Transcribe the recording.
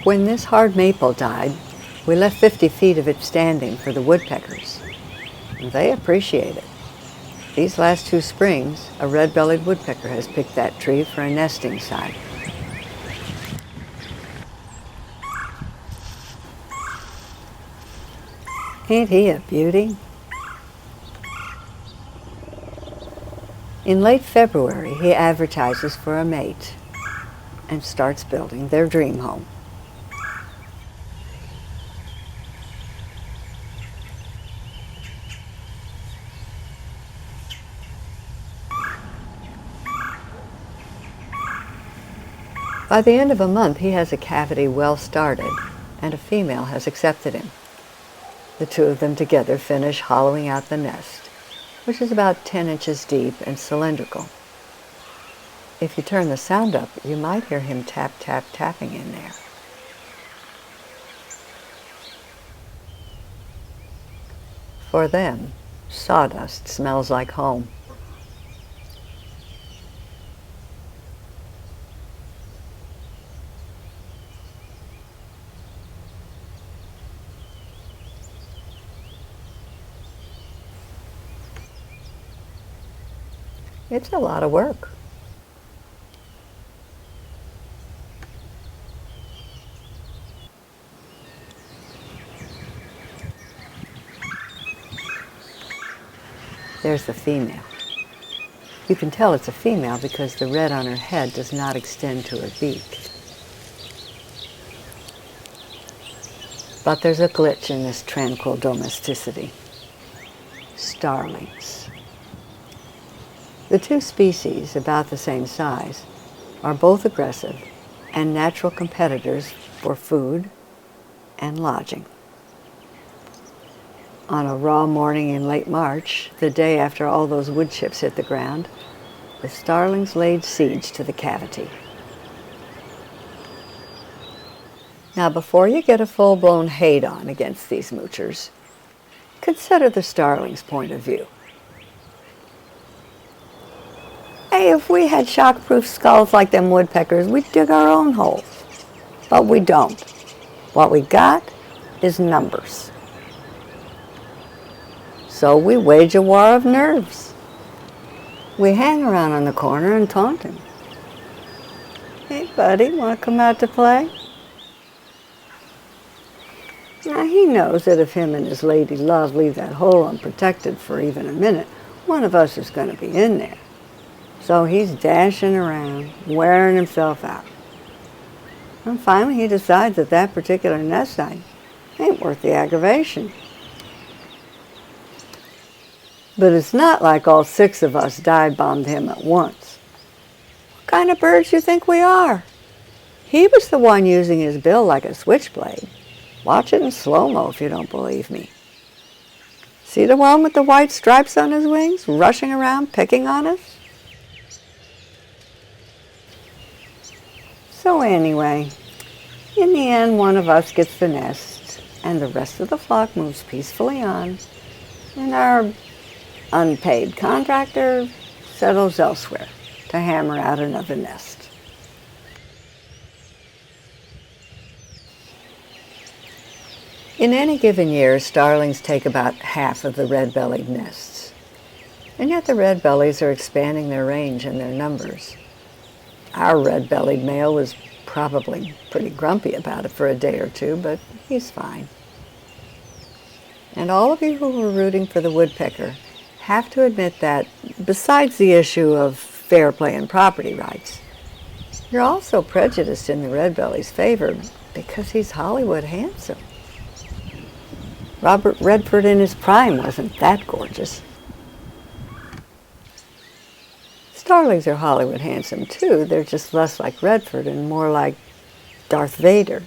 When this hard maple died, we left 50 feet of it standing for the woodpeckers. They appreciate it. These last 2 springs, a red-bellied woodpecker has picked that tree for a nesting site. Ain't he a beauty? In late February, he advertises for a mate and starts building their dream home. By the end of a month, he has a cavity well started, and a female has accepted him. The 2 of them together finish hollowing out the nest, which is about 10 inches deep and cylindrical. If you turn the sound up, you might hear him tap, tap, tapping in there. For them, sawdust smells like home. It's a lot of work. There's the female. You can tell it's a female because the red on her head does not extend to her beak. But there's a glitch in this tranquil domesticity. Starlings. The 2 species, about the same size, are both aggressive and natural competitors for food and lodging. On a raw morning in late March, the day after all those wood chips hit the ground, the starlings laid siege to the cavity. Now, before you get a full-blown hate on against these moochers, consider the starlings' point of view. Hey, if we had shock-proof skulls like them woodpeckers, we'd dig our own holes. But we don't. What we got is numbers. So we wage a war of nerves. We hang around on the corner and taunt him. Hey, buddy, want to come out to play? Now, he knows that if him and his lady love leave that hole unprotected for even a minute, one of us is going to be in there. So he's dashing around, wearing himself out. And finally he decides that that particular nest site ain't worth the aggravation. But it's not like all 6 of us dive-bombed him at once. What kind of birds you think we are? He was the one using his bill like a switchblade. Watch it in slow-mo if you don't believe me. See the one with the white stripes on his wings, rushing around picking on us? So anyway, in the end, one of us gets the nest, and the rest of the flock moves peacefully on, and our unpaid contractor settles elsewhere to hammer out another nest. In any given year, starlings take about half of the red-bellied nests, and yet the red-bellies are expanding their range and their numbers. Our red-bellied male was probably pretty grumpy about it for a day or 2, but he's fine. And all of you who were rooting for the woodpecker have to admit that, besides the issue of fair play and property rights, you're also prejudiced in the red-belly's favor because he's Hollywood handsome. Robert Redford in his prime wasn't that gorgeous. Starlings are Hollywood handsome too. They're just less like Redford and more like Darth Vader.